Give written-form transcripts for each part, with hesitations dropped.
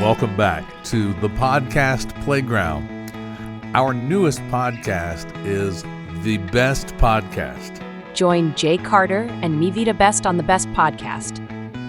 welcome back to the podcast playground. Our newest podcast is The Best Podcast. Join Jay Carter and me, Vida Best, on The Best Podcast,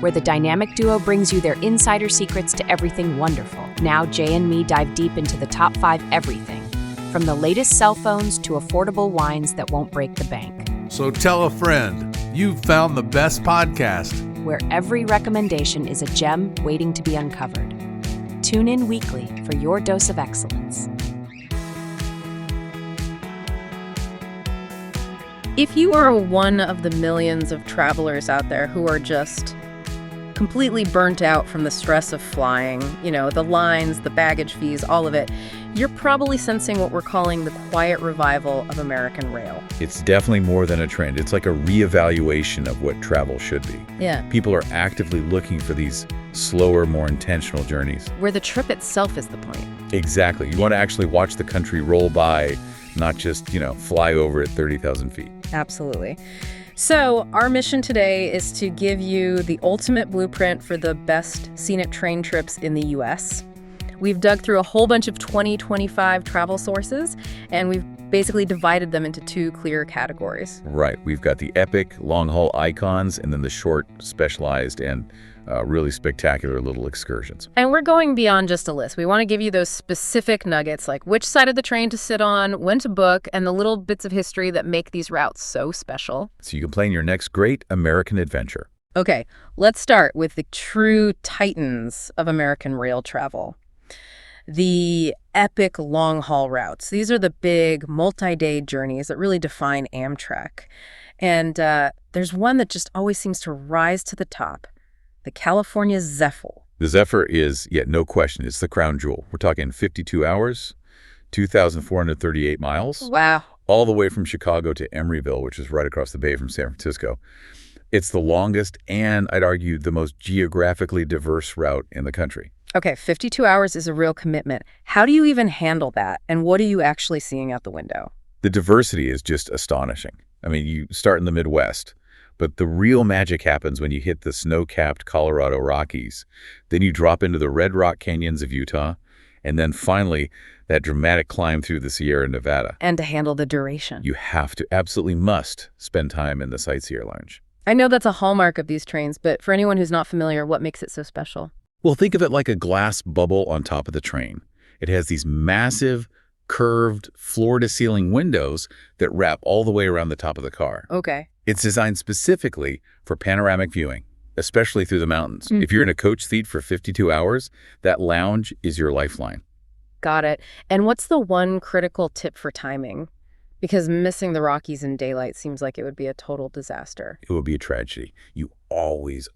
where the dynamic duo brings you their insider secrets to everything wonderful. Now Jay and me dive deep into the top 5 everything, from the latest cell phones to affordable wines that won't break the bank. So tell a friend, you've found The Best Podcast, where every recommendation is a gem waiting to be uncovered. Tune in weekly for your dose of excellence. If you are one of the millions of travelers out there who are just completely burnt out from the stress of flying, the lines, the baggage fees, all of it, you're probably sensing what we're calling the quiet revival of American rail. It's definitely more than a trend. It's like a reevaluation of what travel should be. Yeah. People are actively looking for these slower, more intentional journeys. Where the trip itself is the point. Exactly. You want to actually watch the country roll by, not just, fly over at 30,000 feet. Absolutely. So our mission today is to give you the ultimate blueprint for the best scenic train trips in the U.S. We've dug through a whole bunch of 2025 travel sources, and we've basically divided them into 2 clear categories. Right. We've got the epic, long-haul icons, and then the short, specialized, and really spectacular little excursions. And we're going beyond just a list. We want to give you those specific nuggets, like which side of the train to sit on, when to book, and the little bits of history that make these routes so special. So you can plan your next great American adventure. Okay, let's start with the true titans of American rail travel. The epic long-haul routes. These are the big multi-day journeys that really define Amtrak. And there's one that just always seems to rise to the top. The California Zephyr. The Zephyr is, no question, it's the crown jewel. We're talking 52 hours, 2,438 miles. Wow. All the way from Chicago to Emeryville, which is right across the bay from San Francisco. It's the longest and, I'd argue, the most geographically diverse route in the country. Okay, 52 hours is a real commitment. How do you even handle that? And what are you actually seeing out the window? The diversity is just astonishing. I mean, you start in the Midwest, but the real magic happens when you hit the snow-capped Colorado Rockies. Then you drop into the Red Rock Canyons of Utah, and then finally, that dramatic climb through the Sierra Nevada. And to handle the duration. You have to, absolutely must, spend time in the Sightseer Lounge. I know that's a hallmark of these trains, but for anyone who's not familiar, what makes it so special? Well, think of it like a glass bubble on top of the train. It has these massive, curved, floor-to-ceiling windows that wrap all the way around the top of the car. Okay. It's designed specifically for panoramic viewing, especially through the mountains. If you're in a coach seat for 52 hours, that lounge is your lifeline. Got it. And what's the one critical tip for timing? Because missing the Rockies in daylight seems like it would be a total disaster. It would be a tragedy. You always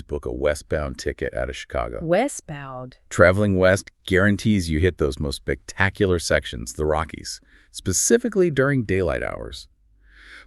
book a westbound ticket out of Chicago. Westbound? Traveling west guarantees you hit those most spectacular sections, the Rockies, specifically during daylight hours.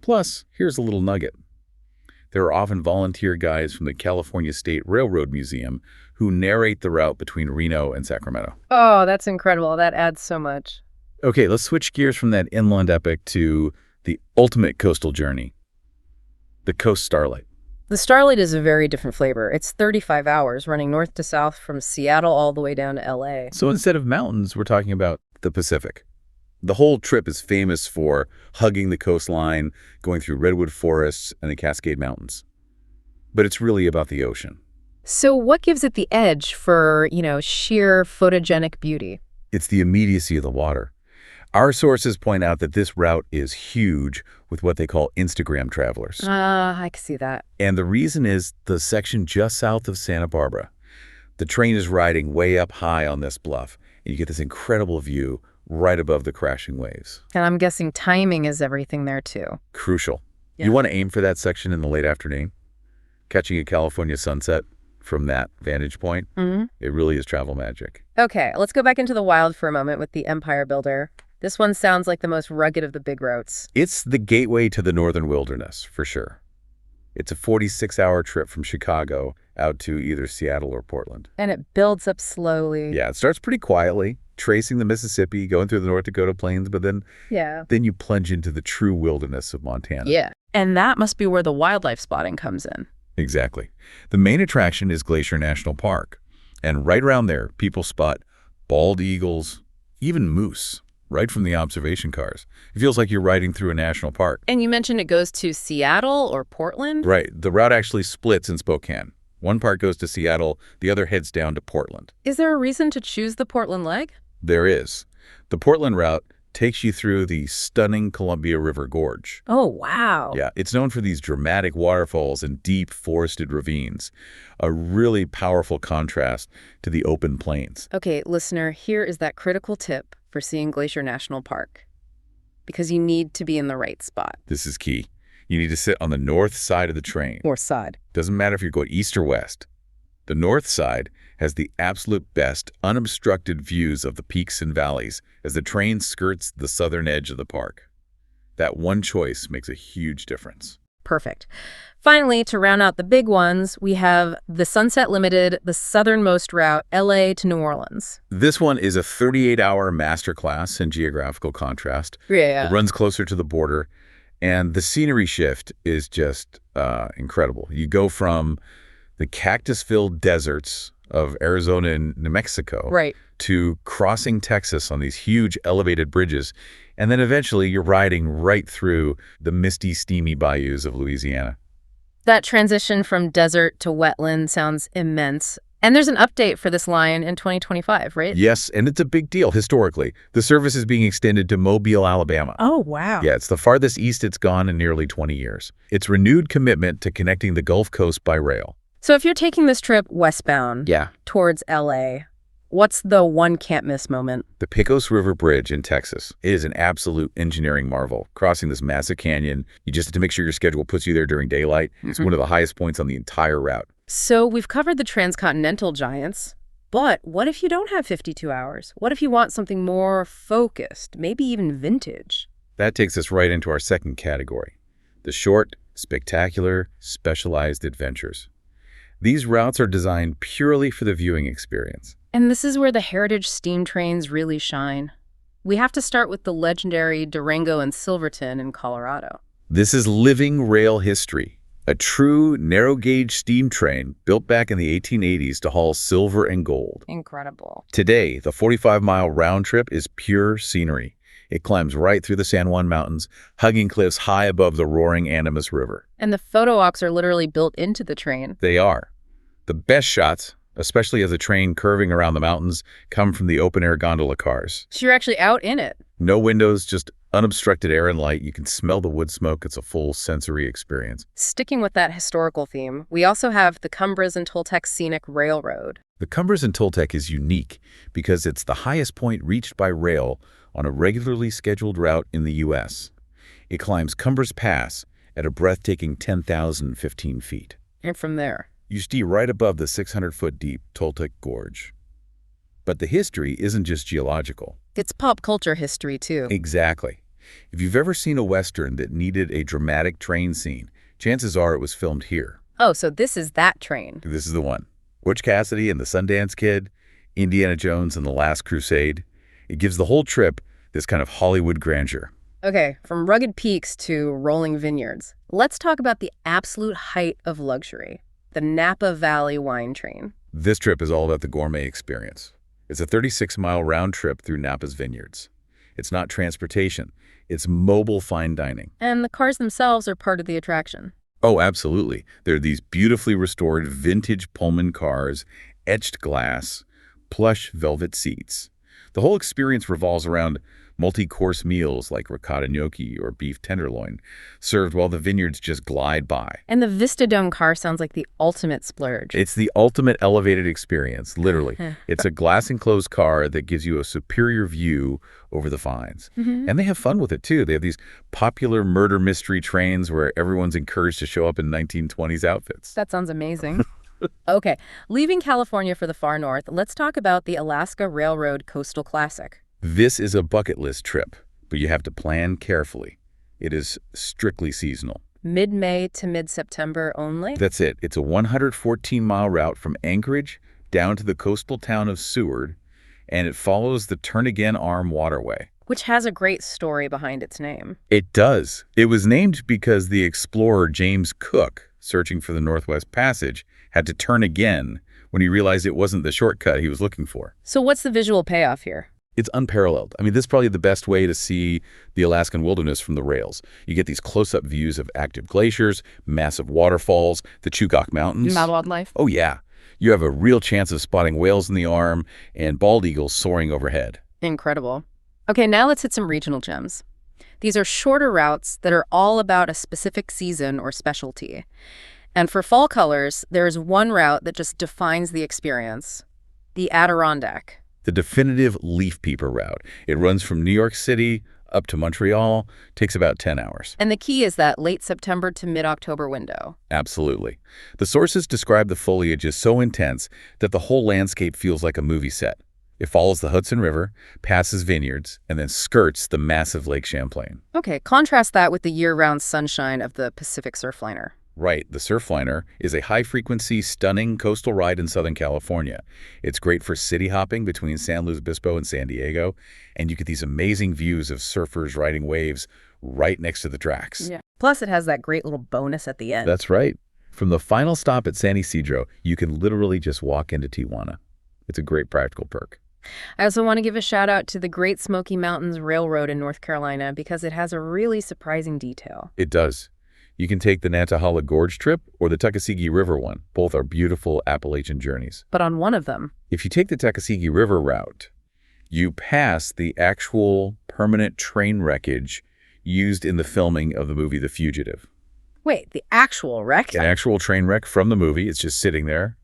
Plus, here's a little nugget. There are often volunteer guides from the California State Railroad Museum who narrate the route between Reno and Sacramento. Oh, that's incredible. That adds so much. Okay, let's switch gears from that inland epic to the ultimate coastal journey, the Coast Starlight. The Starlight is a very different flavor. It's 35 hours running north to south from Seattle all the way down to L.A. So instead of mountains, we're talking about the Pacific. The whole trip is famous for hugging the coastline, going through redwood forests and the Cascade Mountains. But it's really about the ocean. So what gives it the edge for, sheer photogenic beauty? It's the immediacy of the water. Our sources point out that this route is huge with what they call Instagram travelers. I can see that. And the reason is the section just south of Santa Barbara. The train is riding way up high on this bluff, and you get this incredible view right above the crashing waves. And I'm guessing timing is everything there, too. Crucial. Yeah. You want to aim for that section in the late afternoon, catching a California sunset from that vantage point. It really is travel magic. Okay, let's go back into the wild for a moment with the Empire Builder. This one sounds like the most rugged of the big routes. It's the gateway to the northern wilderness, for sure. It's a 46-hour trip from Chicago out to either Seattle or Portland. And it builds up slowly. Yeah, it starts pretty quietly, tracing the Mississippi, going through the North Dakota plains, but then you plunge into the true wilderness of Montana. Yeah, and that must be where the wildlife spotting comes in. Exactly. The main attraction is Glacier National Park. And right around there, people spot bald eagles, even moose, right from the observation cars. It feels like you're riding through a national park. And you mentioned it goes to Seattle or Portland? Right. The route actually splits in Spokane. One part goes to Seattle, the other heads down to Portland. Is there a reason to choose the Portland leg? There is. The Portland route takes you through the stunning Columbia River Gorge. Oh, wow. Yeah, it's known for these dramatic waterfalls and deep forested ravines, a really powerful contrast to the open plains. Okay, listener, here is that critical tip for seeing Glacier National Park, because you need to be in the right spot. This is key. You need to sit on the north side of the train. North side. Doesn't matter if you're going east or west. The north side has the absolute best unobstructed views of the peaks and valleys as the train skirts the southern edge of the park. That one choice makes a huge difference. Perfect. Finally, to round out the big ones, we have the Sunset Limited, the southernmost route, LA to New Orleans. This one is a 38-hour masterclass in geographical contrast. Yeah. It runs closer to the border, and the scenery shift is just incredible. You go from the cactus-filled deserts of Arizona and New Mexico to crossing Texas on these huge elevated bridges, and then eventually you're riding right through the misty, steamy bayous of Louisiana. That transition from desert to wetland sounds immense. And there's an update for this line in 2025, right? Yes, and it's a big deal historically. The service is being extended to Mobile, Alabama. Oh, wow. Yeah, it's the farthest east it's gone in nearly 20 years. It's renewed commitment to connecting the Gulf Coast by rail. So if you're taking this trip westbound towards LA, what's the one can't miss moment? The Pecos River Bridge in Texas. It is an absolute engineering marvel. Crossing this massive canyon, you just have to make sure your schedule puts you there during daylight. It's one of the highest points on the entire route. So we've covered the transcontinental giants, but what if you don't have 52 hours? What if you want something more focused, maybe even vintage? That takes us right into our second category, the short, spectacular, specialized adventures. These routes are designed purely for the viewing experience. And this is where the heritage steam trains really shine. We have to start with the legendary Durango and Silverton in Colorado. This is living rail history, a true narrow-gauge steam train built back in the 1880s to haul silver and gold. Incredible. Today, the 45-mile round trip is pure scenery. It climbs right through the San Juan Mountains, hugging cliffs high above the roaring Animas River. And the photo ops are literally built into the train. They are. The best shots, especially as the train curving around the mountains, come from the open-air gondola cars. So you're actually out in it. No windows, just unobstructed air and light. You can smell the wood smoke. It's a full sensory experience. Sticking with that historical theme, we also have the Cumbres and Toltec Scenic Railroad. The Cumbres and Toltec is unique because it's the highest point reached by rail on a regularly scheduled route in the U.S. It climbs Cumbres Pass at a breathtaking 10,015 feet. And from there, you steer right above the 600-foot deep Toltec Gorge. But the history isn't just geological. It's pop culture history, too. Exactly. If you've ever seen a Western that needed a dramatic train scene, chances are it was filmed here. Oh, so this is that train. This is the one. Butch Cassidy and the Sundance Kid, Indiana Jones and the Last Crusade. It gives the whole trip this kind of Hollywood grandeur. Okay, from rugged peaks to rolling vineyards, let's talk about the absolute height of luxury, the Napa Valley wine train. This trip is all about the gourmet experience. It's a 36-mile round trip through Napa's vineyards. It's not transportation. It's mobile fine dining. And the cars themselves are part of the attraction. Oh, absolutely. They're these beautifully restored vintage Pullman cars, etched glass, plush velvet seats. The whole experience revolves around multi-course meals like ricotta gnocchi or beef tenderloin, served while the vineyards just glide by. And the Vista Dome car sounds like the ultimate splurge. It's the ultimate elevated experience, literally. It's a glass-enclosed car that gives you a superior view over the finds. And they have fun with it, too. They have these popular murder mystery trains where everyone's encouraged to show up in 1920s outfits. That sounds amazing. Okay, leaving California for the far north, let's talk about the Alaska Railroad Coastal Classic. This is a bucket list trip, but you have to plan carefully. It is strictly seasonal. Mid-May to mid-September only? That's it. It's a 114-mile route from Anchorage down to the coastal town of Seward, and it follows the Turnagain Arm Waterway. Which has a great story behind its name. It does. It was named because the explorer James Cook, searching for the Northwest Passage, had to turn again when he realized it wasn't the shortcut he was looking for. So what's the visual payoff here? It's unparalleled. I mean, this is probably the best way to see the Alaskan wilderness from the rails. You get these close-up views of active glaciers, massive waterfalls, the Chugach Mountains. Wildlife? Oh, yeah. You have a real chance of spotting whales in the arm and bald eagles soaring overhead. Incredible. Okay, now let's hit some regional gems. These are shorter routes that are all about a specific season or specialty. And for fall colors, there's one route that just defines the experience, the Adirondack. The definitive leaf peeper route. It runs from New York City up to Montreal, takes about 10 hours. And the key is that late September to mid-October window. Absolutely. The sources describe the foliage as so intense that the whole landscape feels like a movie set. It follows the Hudson River, passes vineyards, and then skirts the massive Lake Champlain. Okay, contrast that with the year-round sunshine of the Pacific Surfliner. Right, the Surfliner is a high-frequency, stunning coastal ride in Southern California. It's great for city hopping between San Luis Obispo and San Diego, and you get these amazing views of surfers riding waves right next to the tracks. Yeah. Plus, it has that great little bonus at the end. That's right. From the final stop at San Isidro, you can literally just walk into Tijuana. It's a great practical perk. I also want to give a shout out to the Great Smoky Mountains Railroad in North Carolina because it has a really surprising detail. It does. You can take the Nantahala Gorge trip or the Tuckasegee River one. Both are beautiful Appalachian journeys. But on one of them, if you take the Tuckasegee River route, you pass the actual permanent train wreckage used in the filming of the movie The Fugitive. wait, the actual wreck? An actual train wreck from the movie. It's just sitting there.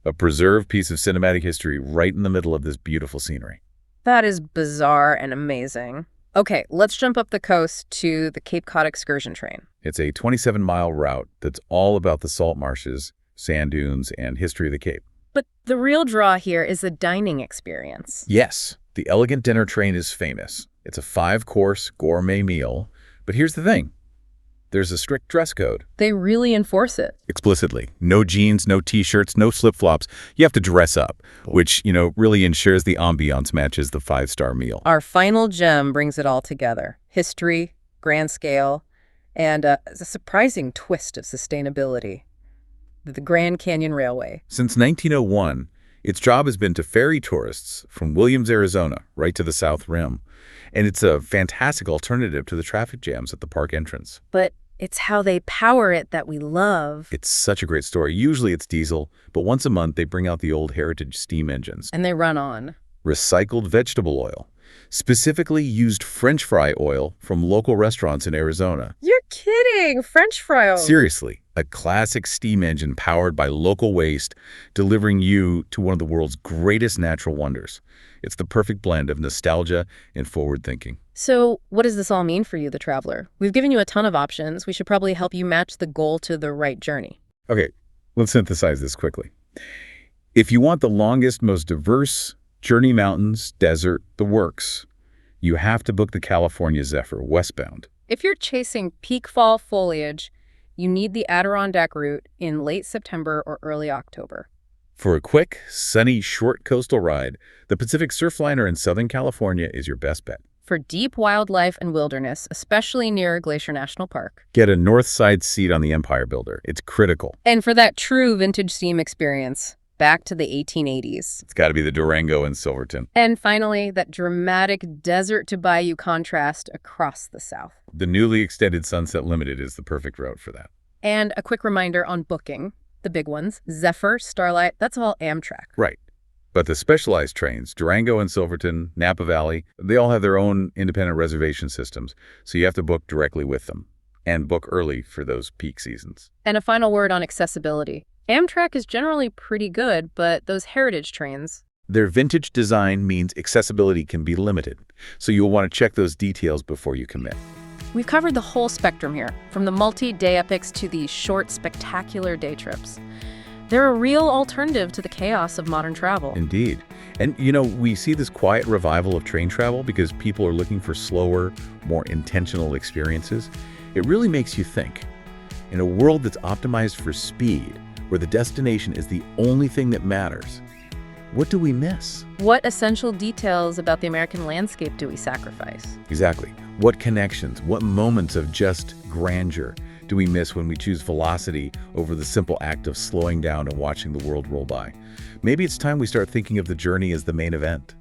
A preserved piece of cinematic history right in the middle of this beautiful scenery. That is bizarre and amazing. Okay, let's jump up the coast to the Cape Cod excursion train. It's a 27-mile route that's all about the salt marshes, sand dunes, and history of the Cape. But the real draw here is the dining experience. Yes, the Elegant Dinner Train is famous. It's a 5-course gourmet meal. But here's the thing. There's a strict dress code. They really enforce it. Explicitly. No jeans, no T-shirts, no flip-flops. You have to dress up, which, really ensures the ambiance matches the 5-star meal. Our final gem brings it all together. History, grand scale, and a surprising twist of sustainability. The Grand Canyon Railway. Since 1901, its job has been to ferry tourists from Williams, Arizona, right to the South Rim. And it's a fantastic alternative to the traffic jams at the park entrance. But it's how they power it that we love. It's such a great story. Usually it's diesel, but once a month they bring out the old heritage steam engines. And they run on recycled vegetable oil, specifically used French fry oil from local restaurants in Arizona. You're kidding! French fry oil. Seriously, a classic steam engine powered by local waste, delivering you to one of the world's greatest natural wonders. It's the perfect blend of nostalgia and forward thinking. So what does this all mean for you, the traveler? We've given you a ton of options. We should probably help you match the goal to the right journey. Okay, let's synthesize this quickly. If you want the longest, most diverse journey, mountains, desert, the works, you have to book the California Zephyr westbound. If you're chasing peak fall foliage, you need the Adirondack route in late September or early October. For a quick, sunny, short coastal ride, the Pacific Surfliner in Southern California is your best bet. For deep wildlife and wilderness, especially near Glacier National Park. Get a north side seat on the Empire Builder. It's critical. And for that true vintage steam experience, back to the 1880s. It's got to be the Durango and Silverton. And finally, that dramatic desert to bayou contrast across the South. The newly extended Sunset Limited is the perfect route for that. And a quick reminder on booking. The big ones, Zephyr, Starlight, that's all Amtrak. Right. But the specialized trains, Durango and Silverton, Napa Valley, they all have their own independent reservation systems, so you have to book directly with them and book early for those peak seasons. And a final word on accessibility. Amtrak is generally pretty good, but those heritage trains... Their vintage design means accessibility can be limited, so you'll want to check those details before you commit. We've covered the whole spectrum here, from the multi-day epics to the short, spectacular day trips. They're a real alternative to the chaos of modern travel. Indeed. And, we see this quiet revival of train travel because people are looking for slower, more intentional experiences. It really makes you think. In a world that's optimized for speed, where the destination is the only thing that matters, what do we miss? What essential details about the American landscape do we sacrifice? Exactly. What connections, what moments of just grandeur do we miss when we choose velocity over the simple act of slowing down and watching the world roll by? Maybe it's time we start thinking of the journey as the main event.